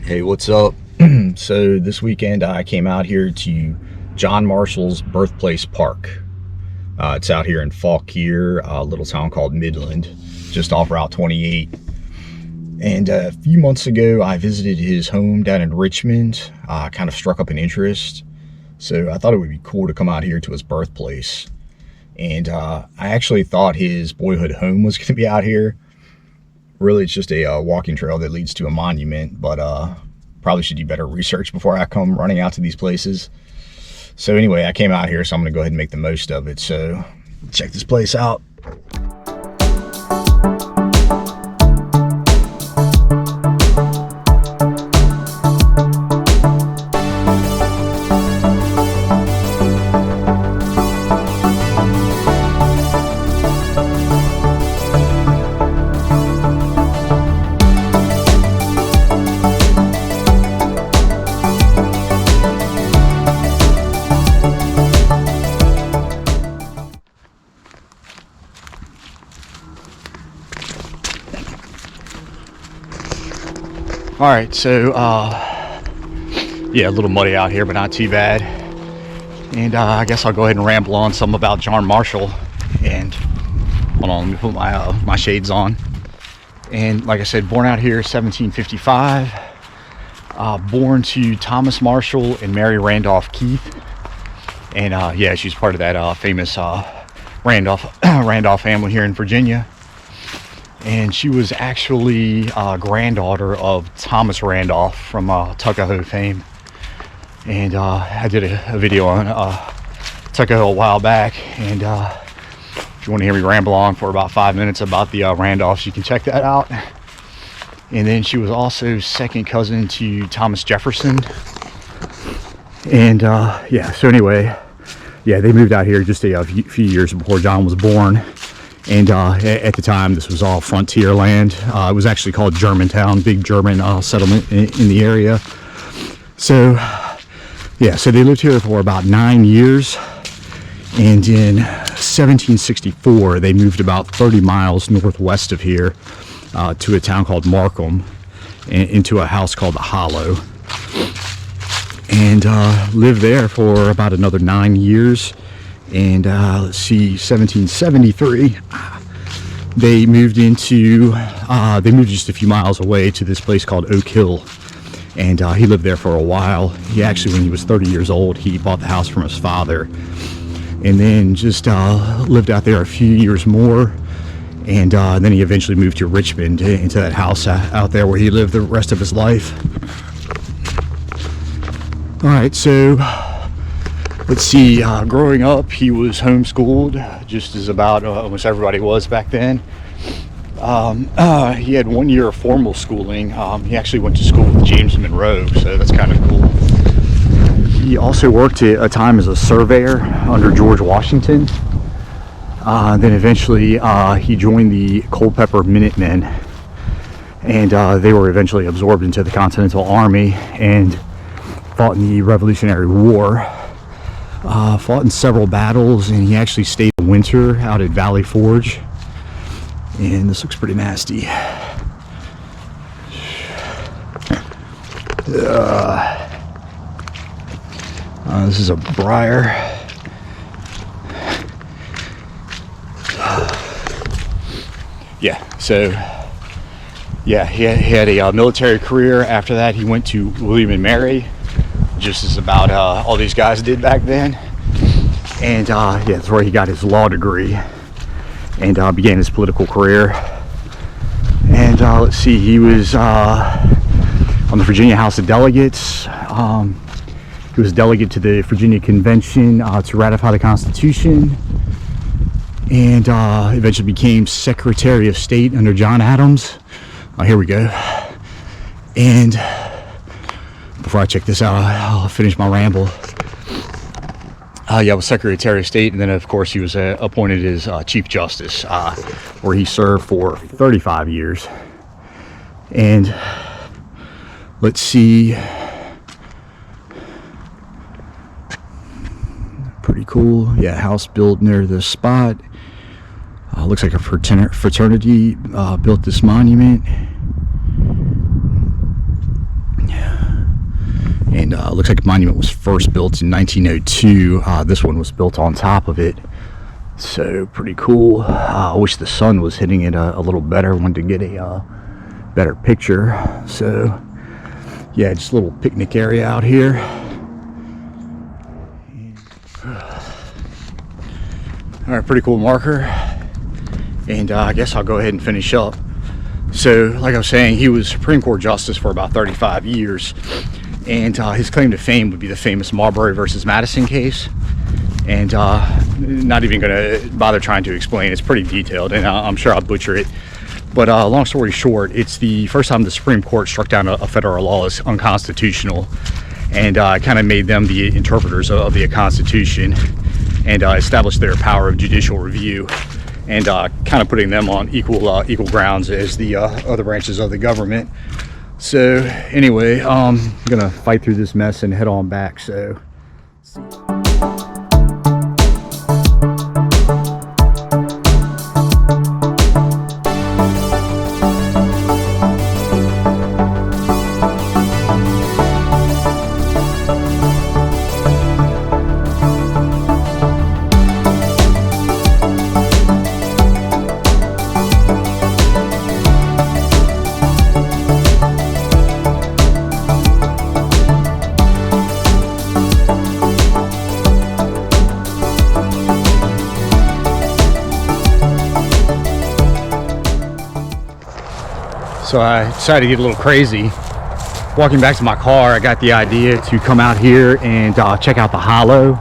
Hey, what's up? So this weekend I came out here to John Marshall's Birthplace Park. It's out here in Fauquier, a little town called Midland, just off Route 28. And a few months ago I visited his home down in Richmond. Kind of struck up an interest. So I thought it would be cool to come out here to his birthplace. And I actually thought his boyhood home was going to be out here. Really, it's just a walking trail that leads to a monument, but probably should do better research before I come running out to these places. So anyway, I came out here, so I'm going to go ahead and make the most of it. So check this place out. All right, so yeah, a little muddy out here, but not too bad. And I guess I'll go ahead and ramble on some about John Marshall. And hold on, let me put my shades on. And like I said, born out here 1755, born to Thomas Marshall and Mary Randolph Keith. And yeah, she's part of that famous Randolph family here in Virginia. And she was actually a granddaughter of Thomas Randolph from Tuckahoe fame. And I did a video on Tuckahoe a while back. And if you want to hear me ramble on for about 5 minutes about the Randolphs, you can check that out. And then she was also second cousin to Thomas Jefferson. And yeah, so anyway, yeah, they moved out here just a few years before John was born. And at the time, this was all frontier land. It was actually called Germantown, big German settlement in the area. So, yeah, so they lived here for about 9 years. And in 1764, they moved about 30 miles northwest of here to a town called Markham, into a house called the Hollow. And lived there for about another 9 years. And let's see, 1773, they moved just a few miles away to this place called Oak Hill. And he lived there for a while. He actually, when he was 30 years old, he bought the house from his father. And then just lived out there a few years more. And then he eventually moved to Richmond, into that house out there where he lived the rest of his life. All right, so let's see, growing up, he was homeschooled, just as about almost everybody was back then. He had 1 year of formal schooling. He actually went to school with James Monroe, so that's kind of cool. He also worked at a time as a surveyor under George Washington. Then eventually he joined the Culpeper Minutemen, and they were eventually absorbed into the Continental Army and fought in the Revolutionary War. Fought in several battles, and he actually stayed in winter out at Valley Forge. And this looks pretty nasty. This is a briar. Yeah, so yeah, he had a military career. After that, he went to William and Mary, just as about all these guys did back then. And yeah, that's where he got his law degree and began his political career. And let's see, he was on the Virginia House of Delegates. He was delegate to the Virginia Convention to ratify the Constitution, and eventually became Secretary of State under John Adams. Here we go. And before I check this out, I'll finish my ramble. Yeah, I was Secretary of State, and then of course he was appointed as Chief Justice, where he served for 35 years. And let's see, pretty cool. Yeah, house built near this spot. Looks like a fraternity built this monument. Looks like the monument was first built in 1902. This one was built on top of it. So pretty cool. I wish the sun was hitting it a little better. Wanted to get a better picture. So yeah, just a little picnic area out here. All right, pretty cool marker. And I guess I'll go ahead and finish up. So like I was saying, he was Supreme Court Justice for about 35 years. And his claim to fame would be the famous Marbury versus Madison case. And not even going to bother trying to explain. It's pretty detailed, and I'm sure I'll butcher it. But long story short, it's the first time the Supreme Court struck down a federal law as unconstitutional, and kind of made them the interpreters of the Constitution, and established their power of judicial review, and kind of putting them on equal grounds as the other branches of the government. So anyway, I'm gonna fight through this mess and head on back. So. So I decided to get a little crazy. Walking back to my car, I got the idea to come out here and check out the Hollow,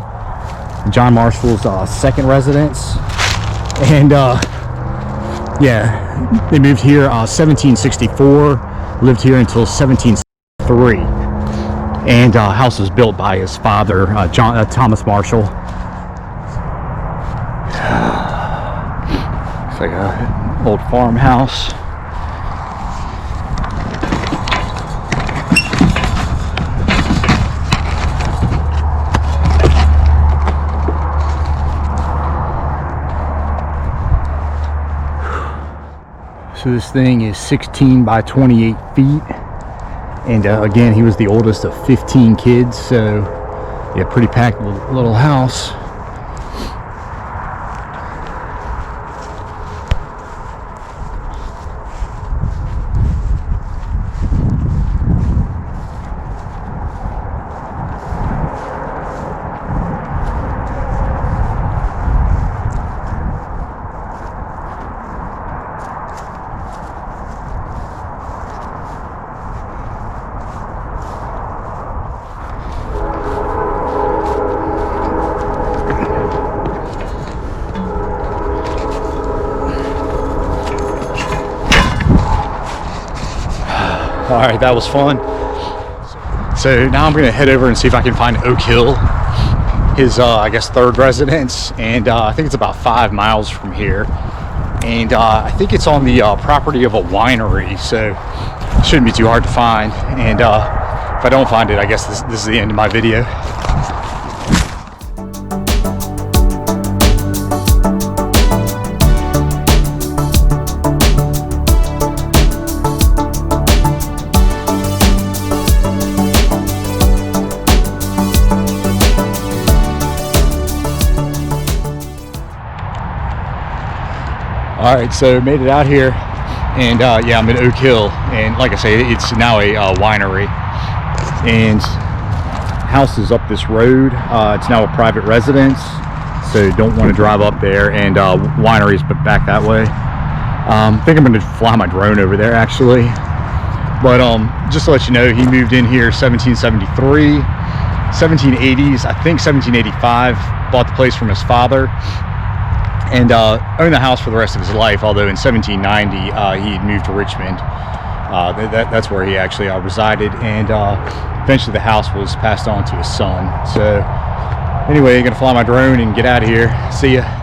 John Marshall's second residence. And yeah, they moved here 1764, lived here until 1763. And house was built by his father, Thomas Marshall. It's like an old farmhouse. So this thing is 16 by 28 feet. And again, he was the oldest of 15 kids. So yeah, pretty packed little house. All right, that was fun. So now I'm gonna head over and see if I can find Oak Hill, his I guess third residence, and I think it's about 5 miles from here, and I think it's on the property of a winery, so it shouldn't be too hard to find. And if I don't find it, I guess this is the end of my video. All right, so made it out here, and yeah, I'm at Oak Hill, and like I say, it's now a winery, and house is up this road. It's now a private residence, so don't want to drive up there, and wineries back that way. I think I'm going to fly my drone over there actually, but just to let you know, he moved in here 1773, 1780s, I think 1785, bought the place from his father, and owned the house for the rest of his life, although in 1790 he had moved to Richmond. That's where he actually resided, and eventually the house was passed on to his son. So anyway, gonna fly my drone and get out of here. See ya.